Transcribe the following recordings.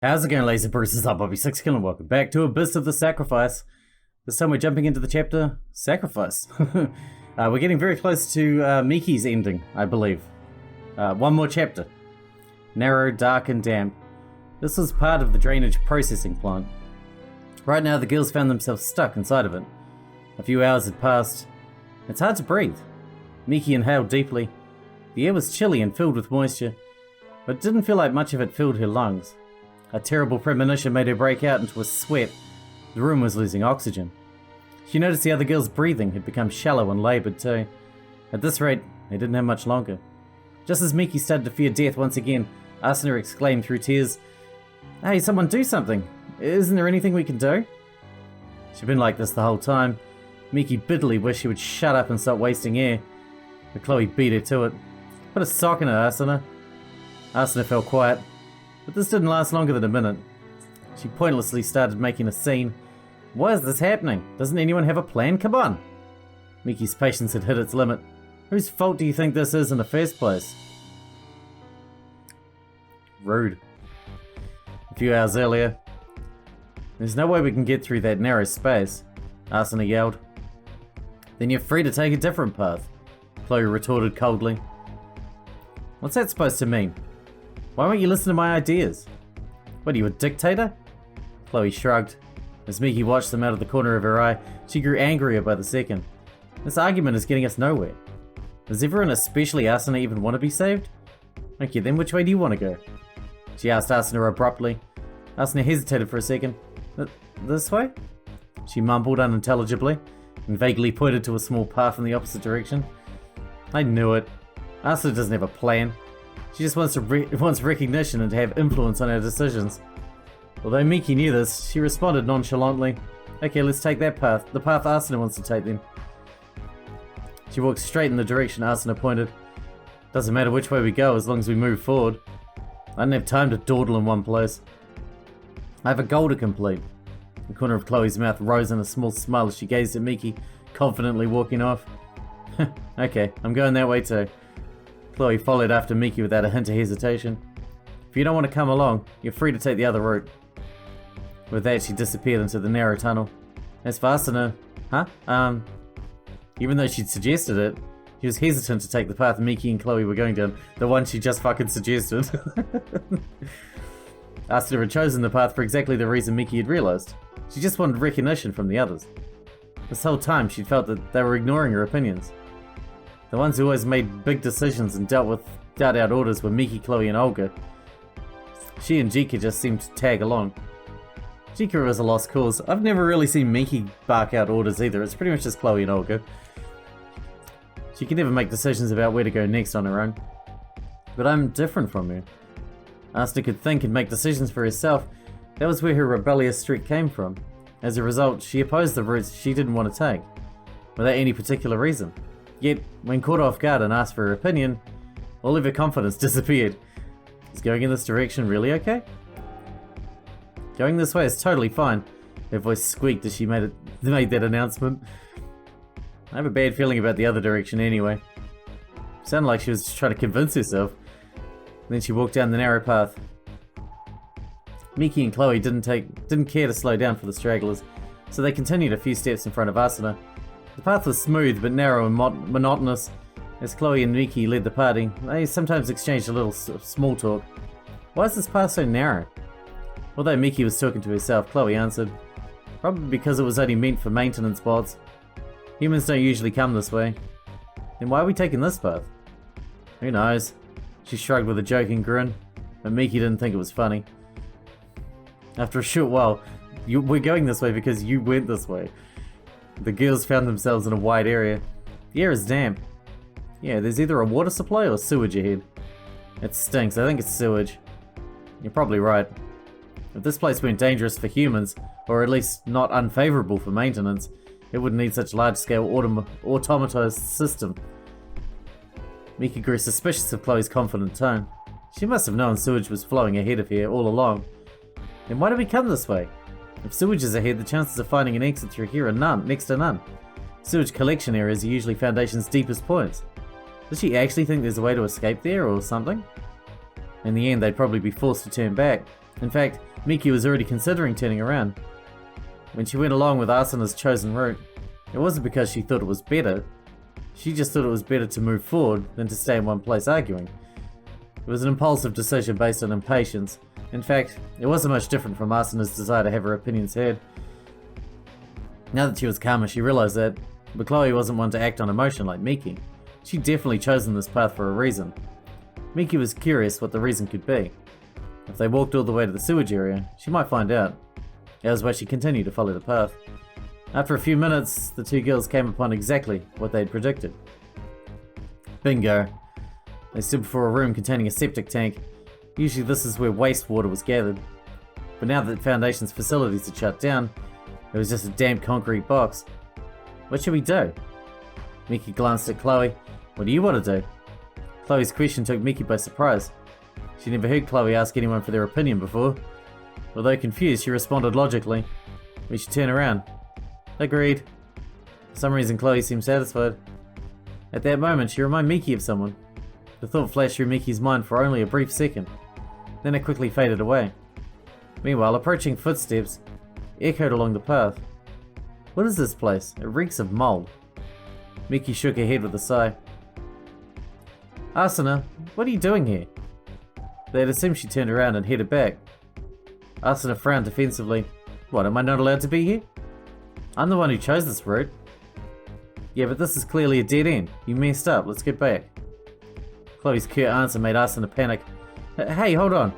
How's it going, laser bruises? I'm Bobby Sixkilla and welcome back to Abyss of the Sacrifice. This time we're jumping into the chapter Sacrifice. We're getting very close to Miki's ending, I believe. One more chapter. Narrow, dark and damp. This was part of the drainage processing plant. Right now the girls found themselves stuck inside of it. A few hours had passed. It's hard to breathe. Miki inhaled deeply. The air was chilly and filled with moisture, but it didn't feel like much of it filled her lungs. A terrible premonition made her break out into a sweat. The room was losing oxygen. She noticed the other girl's breathing had become shallow and laboured too. At this rate, they didn't have much longer. Just as Miki started to fear death once again, Asuna exclaimed through tears, "Hey, someone do something! Isn't there anything we can do?" She'd been like this the whole time. Miki bitterly wished she would shut up and stop wasting air, but Chloe beat her to it. Put a sock in her, Asuna. Asuna fell quiet. But this didn't last longer than a minute. She pointlessly started making a scene. Why is this happening? Doesn't anyone have a plan? Come on! Miki's patience had hit its limit. Whose fault do you think this is in the first place? Rude. A few hours earlier. There's no way we can get through that narrow space, Asuna yelled. Then you're free to take a different path, Chloe retorted coldly. What's that supposed to mean? Why won't you listen to my ideas? What, are you a dictator? Chloe shrugged. As Miki watched them out of the corner of her eye, she grew angrier by the second. This argument is getting us nowhere. Does everyone, especially Asuna, even want to be saved? Okay, then which way do you want to go? She asked Asuna abruptly. Asuna hesitated for a second. This way? She mumbled unintelligibly and vaguely pointed to a small path in the opposite direction. I knew it. Asuna doesn't have a plan. She just wants recognition and to have influence on our decisions. Although Miki knew this, she responded nonchalantly. Okay, let's take that path. The path Asuna wants to take then. She walked straight in the direction Asuna pointed. Doesn't matter which way we go as long as we move forward. I don't have time to dawdle in one place. I have a goal to complete. The corner of Chloe's mouth rose in a small smile as she gazed at Miki, confidently walking off. Okay, I'm going that way too. Chloe followed after Miki without a hint of hesitation. If you don't want to come along, you're free to take the other route. With that, she disappeared into the narrow tunnel. As for Asuna, even though she'd suggested it, she was hesitant to take the path Miki and Chloe were going down, the one she just fucking suggested. Asuna had chosen the path for exactly the reason Miki had realized. She just wanted recognition from the others. This whole time, she'd felt that they were ignoring her opinions. The ones who always made big decisions and dealt out orders were Miki, Chloe and Olga. She and Jika just seemed to tag along. Jika was a lost cause. I've never really seen Miki bark out orders either. It's pretty much just Chloe and Olga. She can never make decisions about where to go next on her own. But I'm different from her. Asuna could think and make decisions for herself. That was where her rebellious streak came from. As a result, she opposed the routes she didn't want to take, without any particular reason. Yet, when caught off guard and asked for her opinion, all of her confidence disappeared. Is going in this direction really okay? Going this way is totally fine. Her voice squeaked as she made that announcement. I have a bad feeling about the other direction anyway. Sounded like she was just trying to convince herself. Then she walked down the narrow path. Miki and Chloe didn't care to slow down for the stragglers, so they continued a few steps in front of Asuna. The path was smooth but narrow and monotonous. As Chloe and Miki led the party, they sometimes exchanged a little small talk. Why is this path so narrow? Although Miki was talking to herself, Chloe answered, probably because it was only meant for maintenance bots. Humans don't usually come this way. Then why are we taking this path? Who knows? She shrugged with a joking grin, but Miki didn't think it was funny. After a short while, we're going this way because you went this way. The girls found themselves in a wide area. The air is damp. Yeah, there's either a water supply or sewage ahead. It stinks. I think it's sewage. You're probably right. If this place weren't dangerous for humans, or at least not unfavorable for maintenance, it wouldn't need such large-scale automatized system. Miki grew suspicious of Chloe's confident tone. She must have known sewage was flowing ahead of here all along. Then why did we come this way? If sewage is ahead, the chances of finding an exit through here are next to none. Sewage collection areas are usually Foundation's deepest points. Does she actually think there's a way to escape there or something? In the end, they'd probably be forced to turn back. In fact, Miki was already considering turning around. When she went along with Asuna's chosen route, it wasn't because she thought it was better. She just thought it was better to move forward than to stay in one place arguing. It was an impulsive decision based on impatience. In fact, it wasn't much different from Asuna's desire to have her opinions heard. Now that she was calmer, she realized that, but Chloe wasn't one to act on emotion like Miki. She'd definitely chosen this path for a reason. Miki was curious what the reason could be. If they walked all the way to the sewage area, she might find out. That was why she continued to follow the path. After a few minutes, the two girls came upon exactly what they'd predicted. Bingo. They stood before a room containing a septic tank. Usually this is where wastewater was gathered. But now that Foundation's facilities had shut down, it was just a damp concrete box. What should we do? Miki glanced at Chloe. What do you want to do? Chloe's question took Miki by surprise. She never heard Chloe ask anyone for their opinion before. Although confused, she responded logically. We should turn around. Agreed. For some reason, Chloe seemed satisfied. At that moment, she reminded Miki of someone. The thought flashed through Miki's mind for only a brief second. Then it quickly faded away. Meanwhile, approaching footsteps echoed along the path. What is this place? It reeks of mold. Miki shook her head with a sigh. Asuna, what are you doing here? They had assumed she turned around and headed back. Asuna frowned defensively. What, am I not allowed to be here? I'm the one who chose this route. Yeah, but this is clearly a dead end. You messed up. Let's get back. Chloe's curt answer made Asuna panic. Hey, hold on.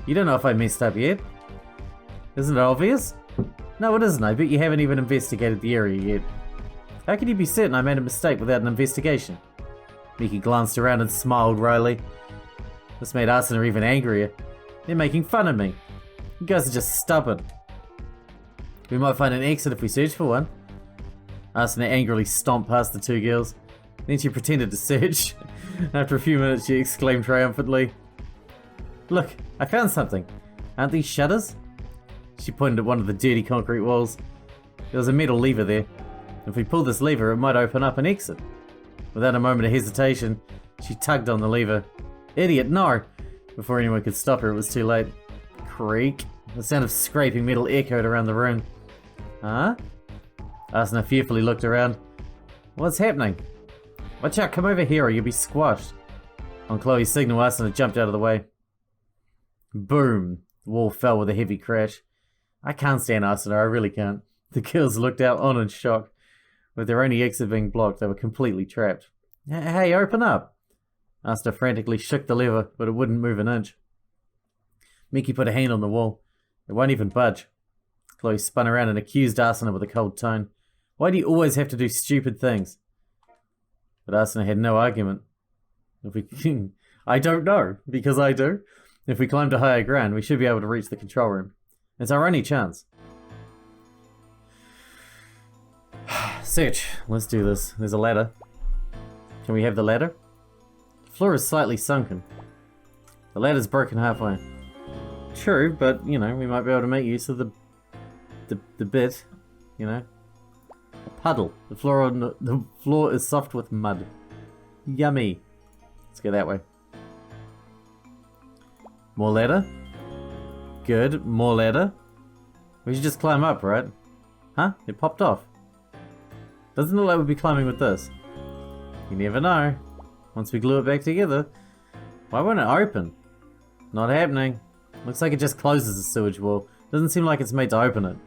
You don't know if I messed up yet. Isn't it obvious? No, it isn't. I bet you haven't even investigated the area yet. How can you be certain I made a mistake without an investigation? Miki glanced around and smiled wryly. This made Asuna even angrier. They're making fun of me. You guys are just stubborn. We might find an exit if we search for one. Asuna angrily stomped past the two girls. Then she pretended to search. After a few minutes, she exclaimed triumphantly, Look, I found something. Aren't these shutters? She pointed at one of the dirty concrete walls. There was a metal lever there. If we pull this lever, it might open up an exit. Without a moment of hesitation, she tugged on the lever. Idiot, no! Before anyone could stop her, it was too late. Creak. The sound of scraping metal echoed around the room. Huh? Asuna fearfully looked around. What's happening? Watch out, come over here or you'll be squashed. On Chloe's signal, Asuna jumped out of the way. Boom! The wall fell with a heavy crash. I can't stand Asuna, I really can't. The girls looked out on in shock. With their only exit being blocked, they were completely trapped. Hey, open up! Asuna frantically shook the lever, but it wouldn't move an inch. Miki put a hand on the wall. It won't even budge. Chloe spun around and accused Asuna with a cold tone. Why do you always have to do stupid things? But Asuna had no argument. I don't know, because I do. If we climb to higher ground, we should be able to reach the control room. It's our only chance. Search. Let's do this. There's a ladder. Can we have the ladder? The floor is slightly sunken. The ladder's broken halfway. True, but, you know, we might be able to make use of the bit, you know. A puddle. The floor is soft with mud. Yummy. Let's go that way. More ladder. Good. More ladder. We should just climb up, right? Huh? It popped off. Doesn't look like we'd be climbing with this. You never know. Once we glue it back together. Why won't it open? Not happening. Looks like it just closes the sewage wall. Doesn't seem like it's made to open it.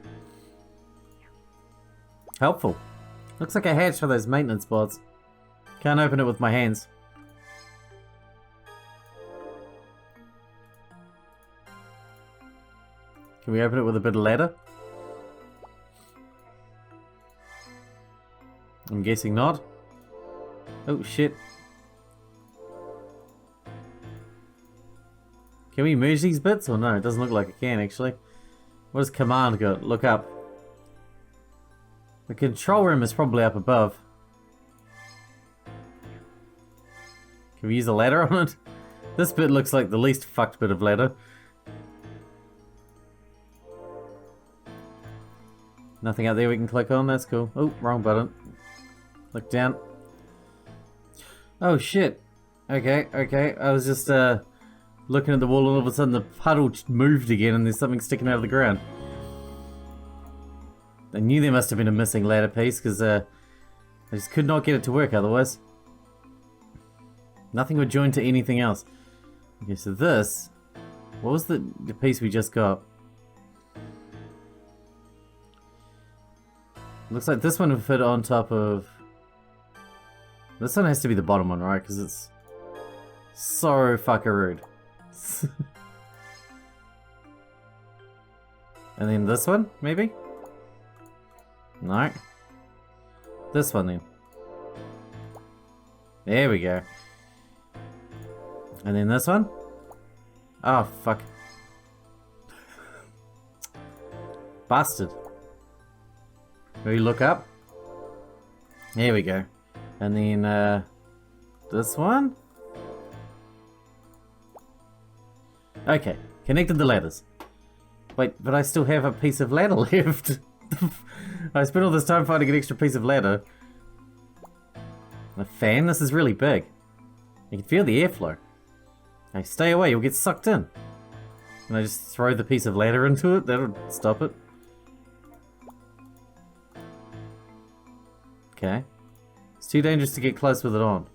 Helpful. Looks like a hatch for those maintenance bots. Can't open it with my hands. Can we open it with a bit of ladder? I'm guessing not. Oh shit. Can we merge these bits or no? It doesn't look like it can actually. What does command got? Look up. The control room is probably up above. Can we use a ladder on it? This bit looks like the least fucked bit of ladder. Nothing out there we can click on, that's cool. Oh, wrong button. Look down. Oh shit. Okay, I was just looking at the wall and all of a sudden the puddle moved again and there's something sticking out of the ground. I knew there must have been a missing ladder piece because I just could not get it to work otherwise. Nothing would join to anything else. Okay, so this... What was the piece we just got? Looks like this one would fit on top of... This one has to be the bottom one, right? Because it's so fucking And then this one, maybe? No. This one then. There we go. And then this one? Oh, fuck. Bastard. Will you look up? There we go. And then, this one? Okay, connected the ladders. Wait, but I still have a piece of ladder left. I spent all this time finding an extra piece of ladder. A fan? This is really big. You can feel the airflow. Hey, stay away, you'll get sucked in. And I just throw the piece of ladder into it, that'll stop it. Okay. It's too dangerous to get close with it on.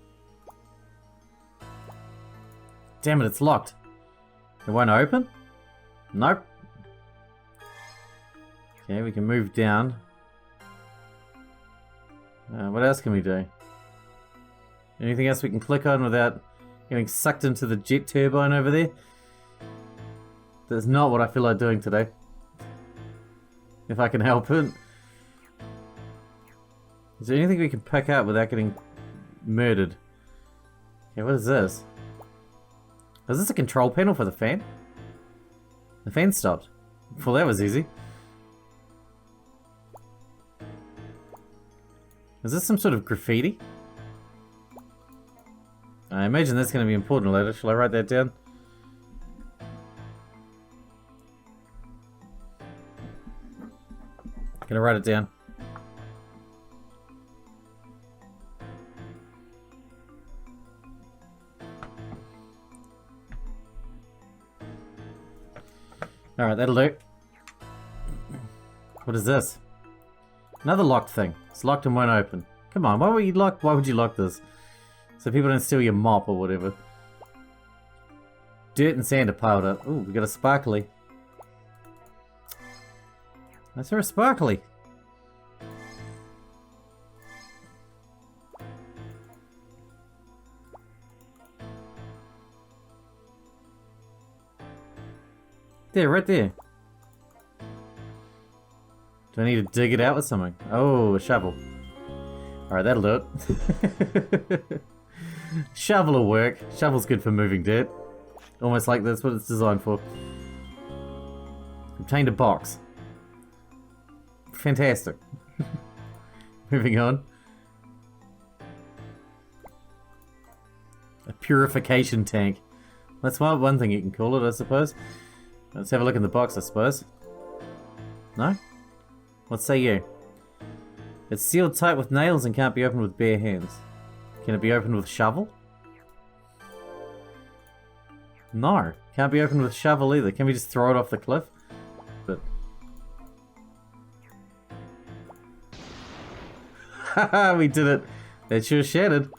Damn it, it's locked. It won't open? Nope. Okay, we can move down. What else can we do? Anything else we can click on without getting sucked into the jet turbine over there? That's not what I feel like doing today. If I can help it. Is there anything we can pick up without getting murdered? Okay, what is this? Is this a control panel for the fan? The fan stopped. Well, that was easy. Is this some sort of graffiti? I imagine that's going to be important later. Shall I write that down? Gonna write it down. Alright, that'll do. What is this? Another locked thing. It's locked and won't open. Come on, why would you lock this? So people don't steal your mop or whatever. Dirt and sand are piled up. Ooh, we got a sparkly. Is there a sparkly? There, right there. Do I need to dig it out with something? Oh, a shovel. Alright, that'll do it. Shovel will work. Shovel's good for moving dirt. Almost like that's what it's designed for. Obtained a box. Fantastic. Moving on. A purification tank. That's one thing you can call it, I suppose. Let's have a look in the box, I suppose. No? What say you? It's sealed tight with nails and can't be opened with bare hands. Can it be opened with shovel? No. Can't be opened with shovel either. Can we just throw it off the cliff? But... Haha, we did it! That sure shattered.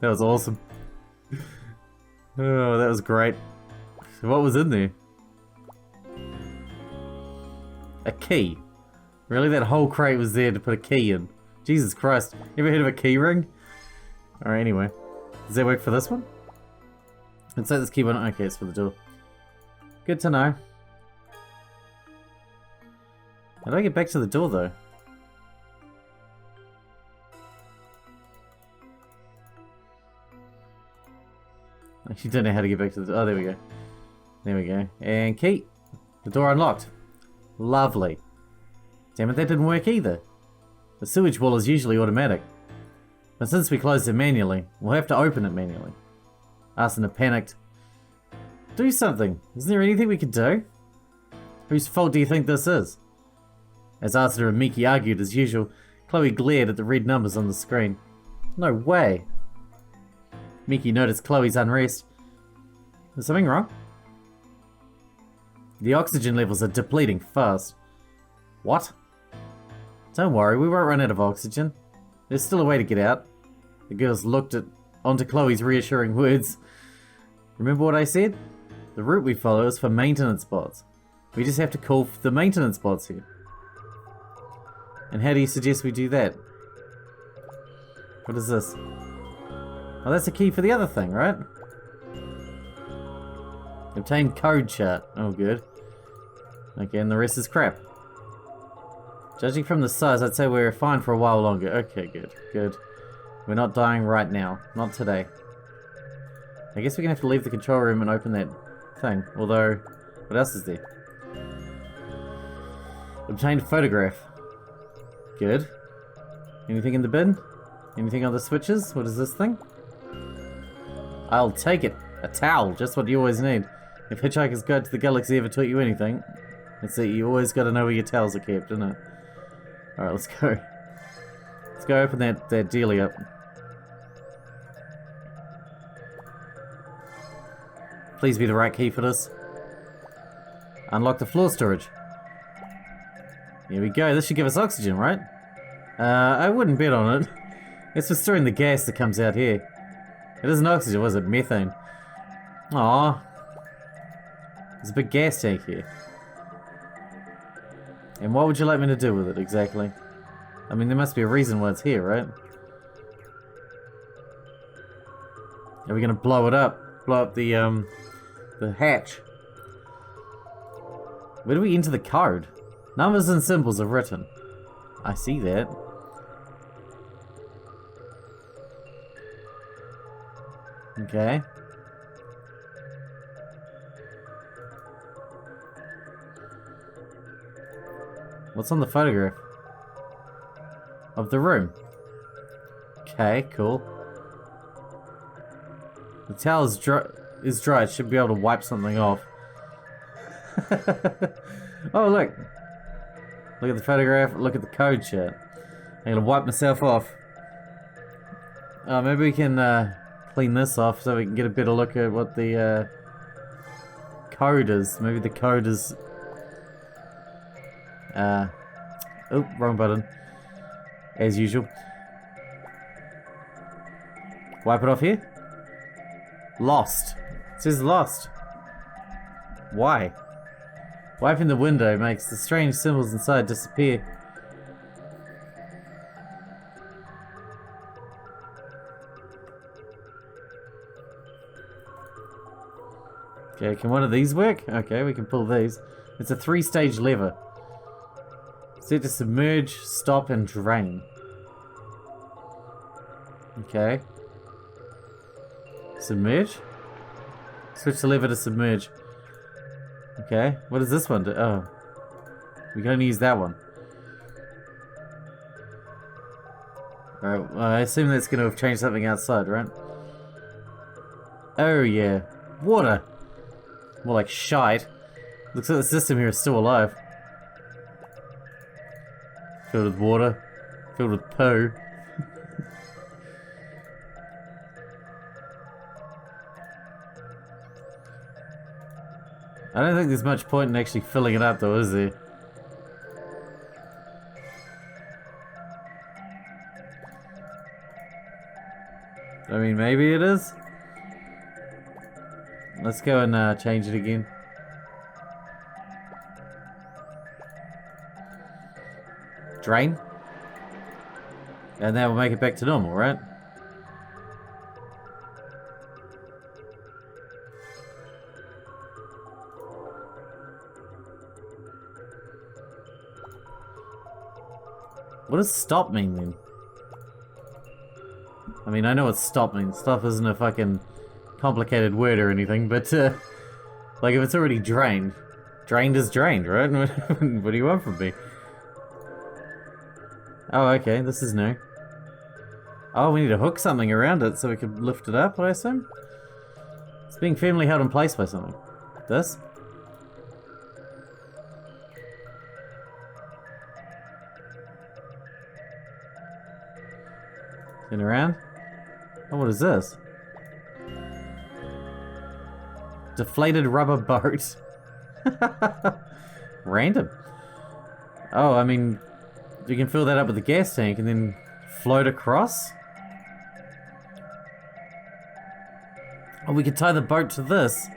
That was awesome. Oh, that was great. So what was in there? A key. Really? That whole crate was there to put a key in. Jesus Christ. Ever heard of a key ring? Alright, anyway. Does that work for this one? Let's set this key button. Okay, it's for the door. Good to know. How do I get back to the door, though? I actually don't know how to get back to the door. Oh, there we go. There we go. And key. The door unlocked. Lovely. Damn it, that didn't work either. The sewage wall is usually automatic. But since we closed it manually, we'll have to open it manually. Arsena panicked. Do something. Isn't there anything we could do? Whose fault do you think this is? As Arsena and Miki argued as usual, Chloe glared at the red numbers on the screen. No way. Miki noticed Chloe's unrest. Is something wrong? The oxygen levels are depleting fast. What? Don't worry, we won't run out of oxygen. There's still a way to get out. The girls looked onto Chloe's reassuring words. Remember what I said? The route we follow is for maintenance spots. We just have to call for the maintenance spots here. And how do you suggest we do that? What is this? Oh, that's a key for the other thing, right? Obtain code chart. Oh, good. Okay, and the rest is crap. Judging from the size, I'd say we're fine for a while longer. Okay, good, good. We're not dying right now. Not today. I guess we're gonna have to leave the control room and open that thing. Although, what else is there? Obtained photograph. Good. Anything in the bin? Anything on the switches? What is this thing? I'll take it. A towel, just what you always need. If Hitchhiker's Guide to the Galaxy ever taught you anything, it's that you always gotta know where your towels are kept, isn't it? Alright, let's go. Let's go open that dealie up. Please be the right key for this. Unlock the floor storage. Here we go. This should give us oxygen, right? I wouldn't bet on it. It's for storing the gas that comes out here. It isn't oxygen, was it? Methane. Aww. There's a big gas tank here. And what would you like me to do with it, exactly? I mean, there must be a reason why it's here, right? Are we gonna blow it up? Blow up the hatch? Where do we enter the code? Numbers and symbols are written. I see that. Okay. What's on the photograph? Of the room. Okay, cool. The towel is dry. It should be able to wipe something off. Oh, look. Look at the photograph. Look at the code chart. I'm gonna wipe myself off. Oh, maybe we can clean this off so we can get a better look at what the code is. Maybe the code is... oh, wrong button. As usual. Wipe it off here. Lost. It says lost. Why? Wiping the window makes the strange symbols inside disappear. Okay, can one of these work? Okay, we can pull these. It's a 3-stage lever. Set to submerge, stop, and drain. Okay. Submerge? Switch the lever to submerge. Okay, what does this one do? Oh. We can only use that one. Alright, well, I assume that's going to have changed something outside, right? Oh yeah. Water! More like shite. Looks like the system here is still alive. Filled with water. Filled with poo. I don't think there's much point in actually filling it up though, is there? I mean, maybe it is. Let's go and change it again. Drain. And that will make it back to normal, right? What does stop mean then? I mean, I know what stop means. Stop isn't a fucking complicated word or anything, but like if it's already drained, drained is drained, right? What do you want from me? Oh, okay, this is new. Oh, we need to hook something around it so we can lift it up, I assume? It's being firmly held in place by something. This? Turn around. Oh, what is this? Deflated rubber boat. Random. Oh, I mean, you can fill that up with a gas tank and then float across. Oh, we could tie the boat to this.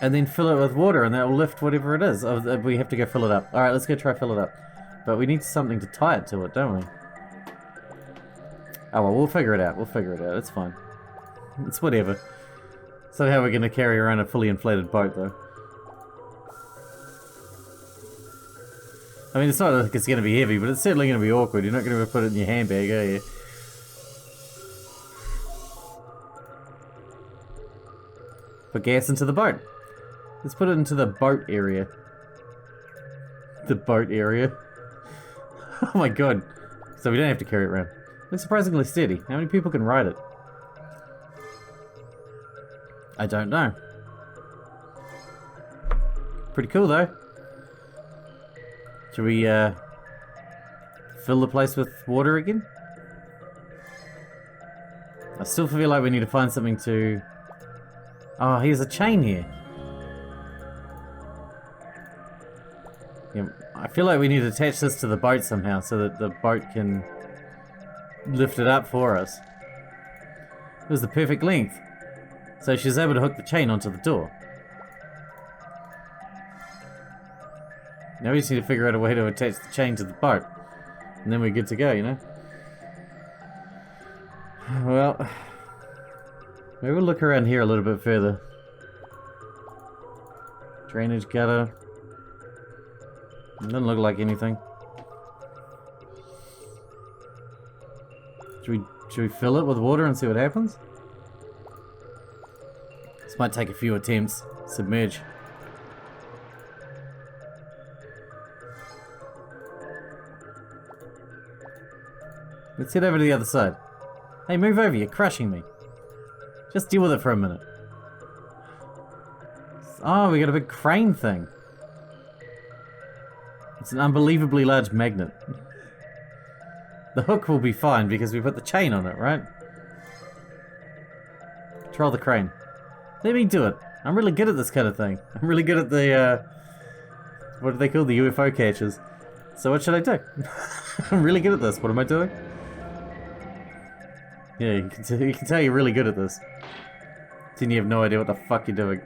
And then fill it with water and that will lift whatever it is. Oh, we have to go fill it up. Alright, let's go try fill it up. But we need something to tie it to it, don't we? Oh well, we'll figure it out. We'll figure it out. It's fine. It's whatever. Somehow we're going to carry around a fully inflated boat, though. I mean, it's not like it's going to be heavy, but it's certainly going to be awkward. You're not going to put it in your handbag, are you? Put gas into the boat. Let's put it into the boat area. The boat area. Oh my god. So we don't have to carry it around. Looks surprisingly steady. How many people can ride it? I don't know. Pretty cool though. Should we fill the place with water again? I still feel like we need to find something to... Oh, here's a chain here. Yeah, I feel like we need to attach this to the boat somehow so that the boat can lift it up for us. It was the perfect length. So she's able to hook the chain onto the door. Now we just need to figure out a way to attach the chain to the boat. And then we're good to go, you know? Well... maybe we'll look around here a little bit further. Drainage gutter. Doesn't look like anything. Should we fill it with water and see what happens? This might take a few attempts. Submerge. Let's head over to the other side. Hey, move over, you're crushing me. Just deal with it for a minute. Oh, we got a big crane thing. It's an unbelievably large magnet. The hook will be fine because we put the chain on it, right? Control the crane. Let me do it. I'm really good at this kind of thing. I'm really good at the, what do they call the UFO catchers? So what should I do? I'm really good at this. What am I doing? Yeah, you can tell you're really good at this. Then you have no idea what the fuck you're doing.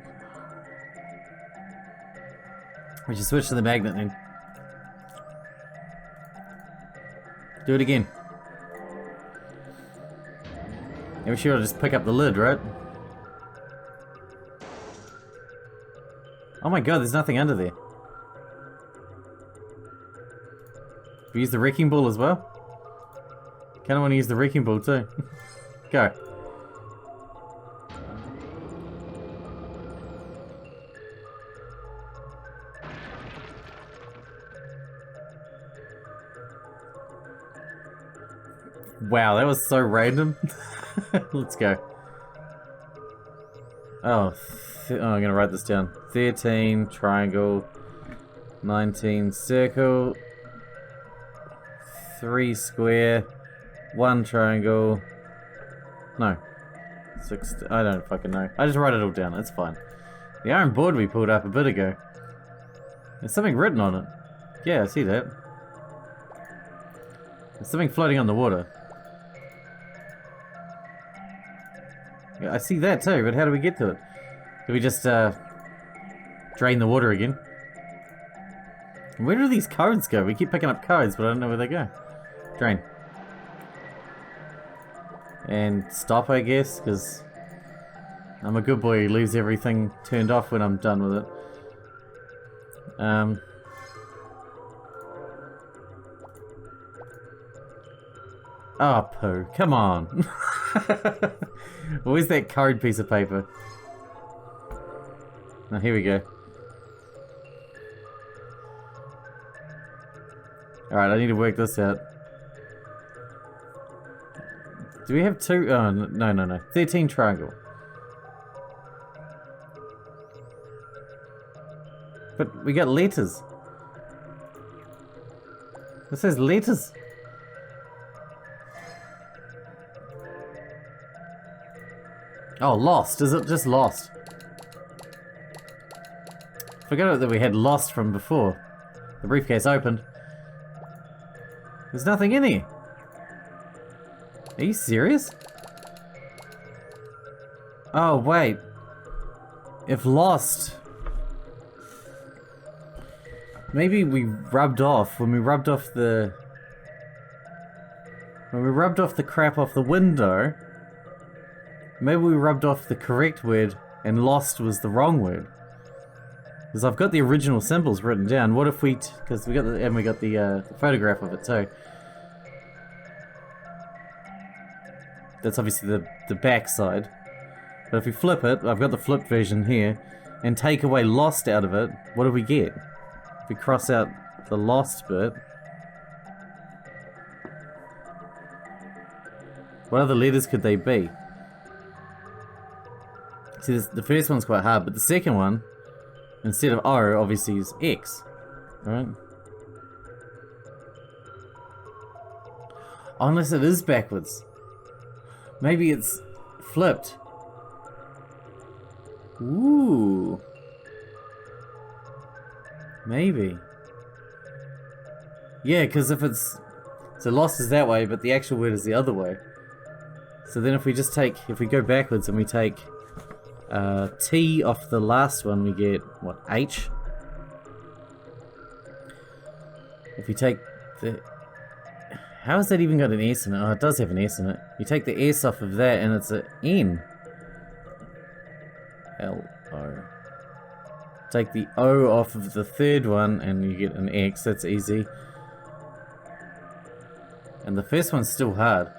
We should switch to the magnet then. Do it again. And we should just pick up the lid, right? Oh my god, there's nothing under there. We use the wrecking ball as well? Kinda wanna use the wrecking ball too. Go. Wow, that was so random. Let's go. Oh, I'm gonna write this down. 13 triangle, 19 circle, 3 square, 1 triangle. No, 6. I don't fucking know. I just write it all down. It's fine. The iron board we pulled up a bit ago. There's something written on it. Yeah, I see that. There's something floating on the water. Yeah, I see that too, but how do we get to it? Do we just drain the water again? Where do these codes go? We keep picking up codes, but I don't know where they go. Drain. And stop, I guess, because I'm a good boy who leaves everything turned off when I'm done with it. Oh, poo. Come on. Where's that code piece of paper? Oh, here we go. Alright, I need to work this out. Do we have 2? Oh, no. 13 triangle. But we got letters. It says letters. Oh, lost. Is it just lost? Forgot that we had lost from before. The briefcase opened. There's nothing in here. Are you serious? Oh, wait. If lost... Maybe we rubbed off, when we rubbed off the crap off the window, maybe we rubbed off the correct word and lost was the wrong word. Because I've got the original symbols written down. What if we, because we got the photograph of it too. That's obviously the back side. But if we flip it, I've got the flipped version here, and take away lost out of it, what do we get? If we cross out the lost bit, what other letters could they be? See, the first one's quite hard, but the second one, instead of O, obviously is X, right? Unless it is backwards. Maybe it's flipped. Ooh. Maybe. Yeah, because if it's... So lost is that way, but the actual word is the other way. So then if we just take... If we go backwards and we take T off the last one, we get, what, H? If you take the... How has that even got an S in it? Oh, it does have an S in it. You take the S off of that and it's an N. L-O. Take the O off of the third one and you get an X. That's easy. And the first one's still hard.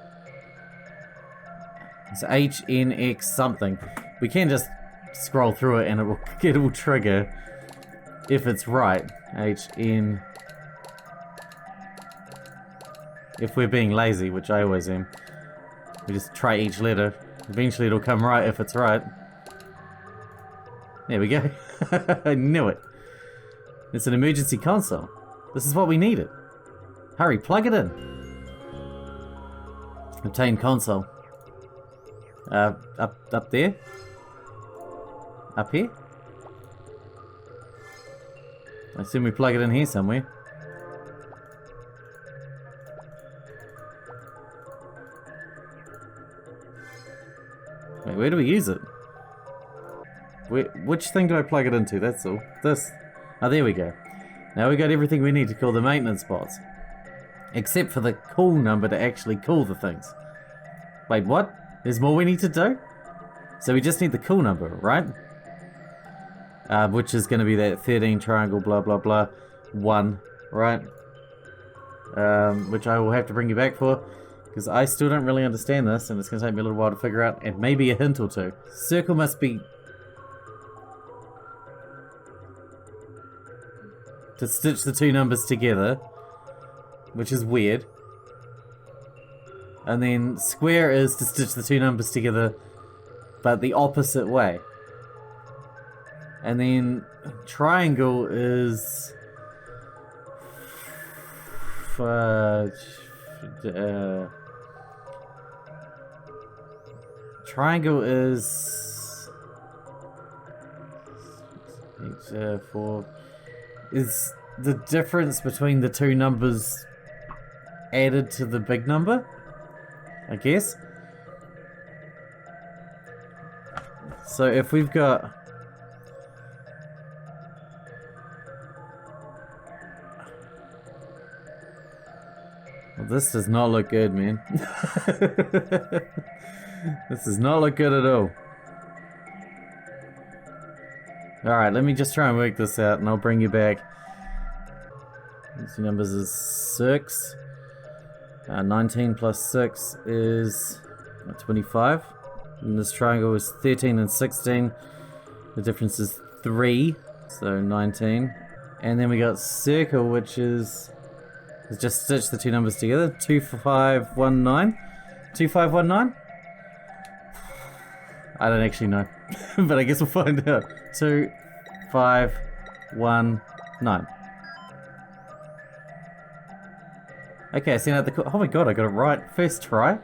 It's H, N, X something. We can just scroll through it and it will trigger if it's right. H, N. If we're being lazy, which I always am. We just try each letter. Eventually it'll come right if it's right. There we go. I knew it. It's an emergency console. This is what we needed. Hurry, plug it in. Obtain console. Up there? Up here? I assume we plug it in here somewhere. Wait, where do we use it? Which thing do I plug it into? That's all. This. Oh, there we go. Now we got everything we need to call the maintenance bots. Except for the cool number to actually call the things. Wait, what? There's more we need to do? So we just need the cool number, right? Which is going to be that 13 triangle blah blah blah 1, right? Which I will have to bring you back for. Because I still don't really understand this and it's going to take me a little while to figure out. And maybe a hint or two. Circle must be... to stitch the two numbers together, which is weird. And then square is to stitch the two numbers together, but the opposite way. And then triangle is... triangle is... 4... is the difference between the two numbers added to the big number, I guess. So if we've got... Well, this does not look good, man. This does not look good at all. Alright, let me just try and work this out and I'll bring you back. These two numbers is 6. 19 plus 6 is 25. And this triangle is 13 and 16. The difference is 3, so 19. And then we got circle, which is... let's just stitch the two numbers together. 2519. 2519? I don't actually know. But I guess we'll find out. 2519. Okay, I sent out the... oh my god, I got it right. First try?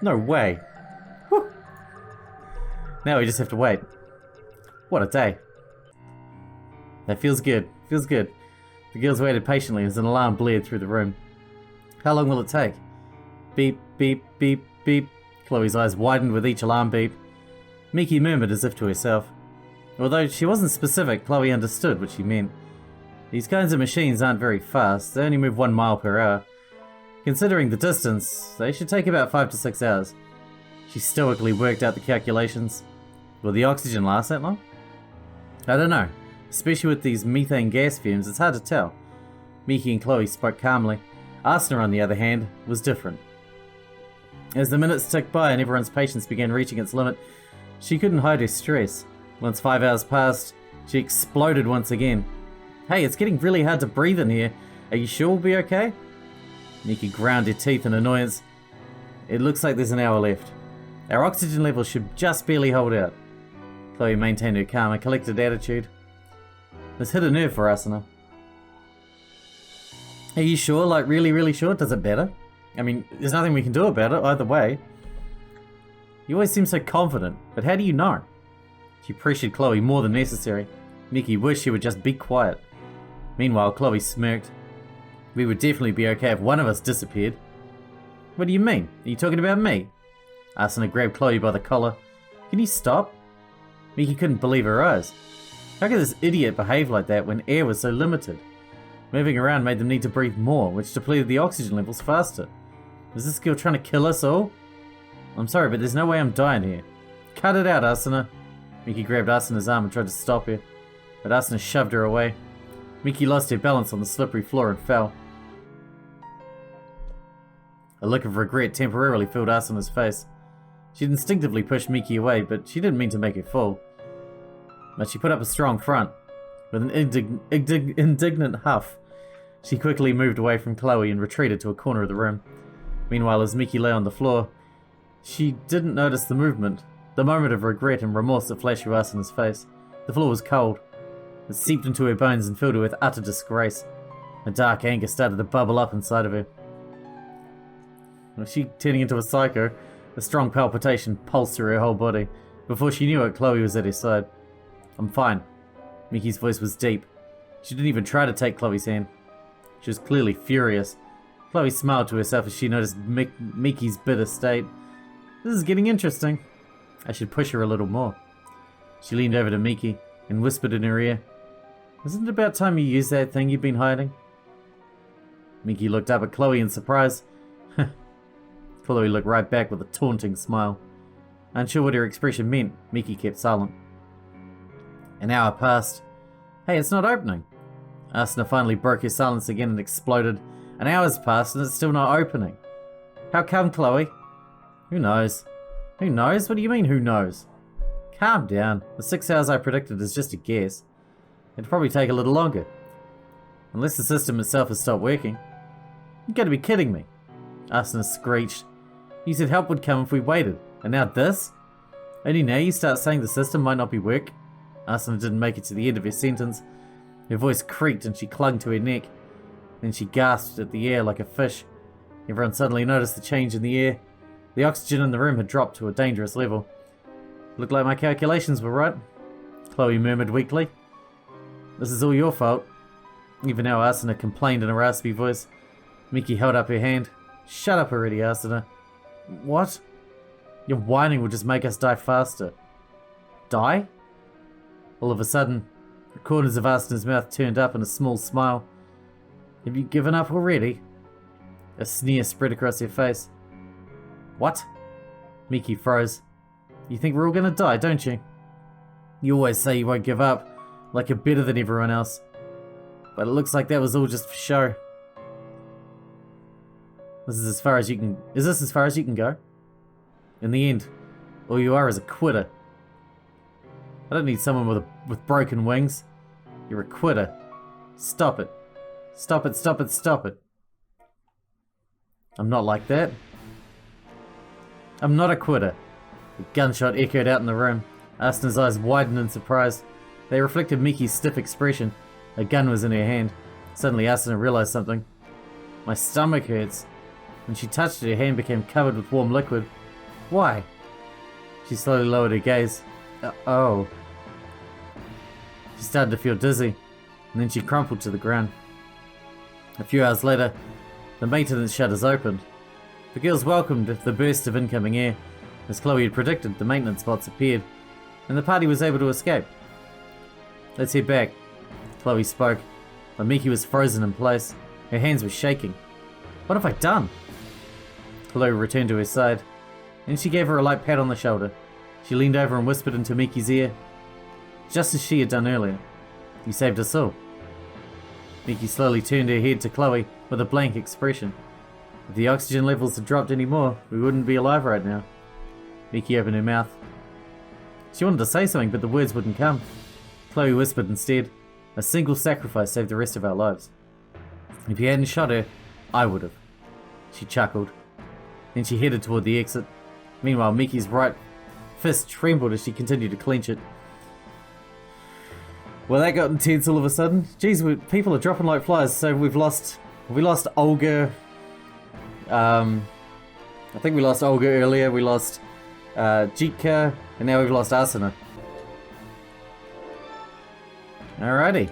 No way. Whew. Now we just have to wait. What a day. That feels good. Feels good. The girls waited patiently as an alarm blared through the room. How long will it take? Beep, beep, beep, beep. Chloe's eyes widened with each alarm beep. Miki murmured as if to herself. Although she wasn't specific, Chloe understood what she meant. These kinds of machines aren't very fast. They only move 1 mile per hour. Considering the distance, they should take about 5 to 6 hours. She stoically worked out the calculations. Will the oxygen last that long? I don't know. Especially with these methane gas fumes, it's hard to tell. Miki and Chloe spoke calmly. Asuna, on the other hand, was different. As the minutes ticked by and everyone's patience began reaching its limit, she couldn't hide her stress. Once 5 hours passed, she exploded once again. Hey, it's getting really hard to breathe in here. Are you sure we'll be okay? Miki ground her teeth in annoyance. It looks like there's an hour left. Our oxygen levels should just barely hold out. Chloe maintained her calm and collected attitude. This hit a nerve for Asuna. Are you sure? Like, really sure? Does it matter? I mean, there's nothing we can do about it either way. You always seem so confident, but how do you know? She pressured Chloe more than necessary. Miki wished she would just be quiet. Meanwhile, Chloe smirked. We would definitely be okay if one of us disappeared. What do you mean? Are you talking about me? Asuna grabbed Chloe by the collar. Can you stop? Miki couldn't believe her eyes. How could this idiot behave like that when air was so limited? Moving around made them need to breathe more, which depleted the oxygen levels faster. Is this girl trying to kill us all? I'm sorry, but there's no way I'm dying here. Cut it out, Asuna. Miki grabbed Asuna's arm and tried to stop her, but Asuna shoved her away. Miki lost her balance on the slippery floor and fell. A look of regret temporarily filled Asuna's face. She'd instinctively pushed Miki away, but she didn't mean to make her fall. But she put up a strong front. With an indignant huff, she quickly moved away from Chloe and retreated to a corner of the room. Meanwhile, as Miki lay on the floor, she didn't notice the movement, the moment of regret and remorse that flashed through Asuna's face. The floor was cold. It seeped into her bones and filled her with utter disgrace. A dark anger started to bubble up inside of her. Was she turning into a psycho? A strong palpitation pulsed through her whole body. Before she knew it, Chloe was at her side. I'm fine. Miki's voice was deep. She didn't even try to take Chloe's hand. She was clearly furious. Chloe smiled to herself as she noticed Miki's bitter state. This is getting interesting. I should push her a little more. She leaned over to Miki and whispered in her ear, Isn't it about time you used that thing you've been hiding? Miki looked up at Chloe in surprise. Chloe looked right back with a taunting smile. Unsure what her expression meant, Miki kept silent. An hour passed. Hey, it's not opening. Asuna finally broke her silence again and exploded. An hour's passed and it's still not opening. How come, Chloe? Who knows? Who knows? What do you mean, who knows? Calm down. The 6 hours I predicted is just a guess. It'll probably take a little longer. Unless the system itself has stopped working. You've got to be kidding me. Asuna screeched. You said help would come if we waited. And now this? Only now you start saying the system might not be working? Asuna didn't make it to the end of her sentence. Her voice creaked and she clung to her neck. Then she gasped at the air like a fish. Everyone suddenly noticed the change in the air. The oxygen in the room had dropped to a dangerous level. Looked like my calculations were right. Chloe murmured weakly. This is all your fault. Even now Asuna complained in a raspy voice. Miki held up her hand. Shut up already, Asuna. What? Your whining will just make us die faster. Die? All of a sudden, the corners of Asuna's mouth turned up in a small smile. Have you given up already? A sneer spread across her face. What? Miki froze. You think we're all gonna die, don't you? You always say you won't give up, like you're better than everyone else. But it looks like that was all just for show. Is this as far as you can go? In the end, all you are is a quitter. I don't need someone with broken wings. You're a quitter. Stop it. Stop it, stop it, stop it. I'm not like that. I'm not a quitter. A gunshot echoed out in the room. Asuna's eyes widened in surprise. They reflected Miki's stiff expression. A gun was in her hand. Suddenly Asuna realized something. My stomach hurts. When she touched it, her hand became covered with warm liquid. Why? She slowly lowered her gaze. Oh. She started to feel dizzy, and then she crumpled to the ground. A few hours later, the maintenance shutters opened. The girls welcomed the burst of incoming air. As Chloe had predicted, the maintenance bots appeared, and the party was able to escape. Let's head back. Chloe spoke, but Miki was frozen in place. Her hands were shaking. What have I done? Chloe returned to her side, and she gave her a light pat on the shoulder. She leaned over and whispered into Miki's ear, just as she had done earlier. You saved us all. Miki slowly turned her head to Chloe with a blank expression. If the oxygen levels had dropped any more, we wouldn't be alive right now. Miki opened her mouth. She wanted to say something, but the words wouldn't come. Chloe whispered instead, a single sacrifice saved the rest of our lives. If you hadn't shot her, I would have. She chuckled. Then she headed toward the exit. Meanwhile, Miki's right fist trembled as she continued to clench it. Well, that got intense all of a sudden. Geez, people are dropping like flies. So we lost Olga. I think we lost Olga earlier. We lost Jitka, and now we've lost Asuna. Alrighty.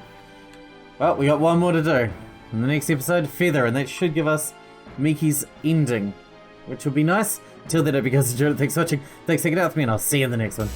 Well, we got one more to do. In the next episode, Feather, and that should give us Miki's ending, which will be nice. Until then, it becomes a journey. Thanks for watching. Thanks for hanging out with me, and I'll see you in the next one.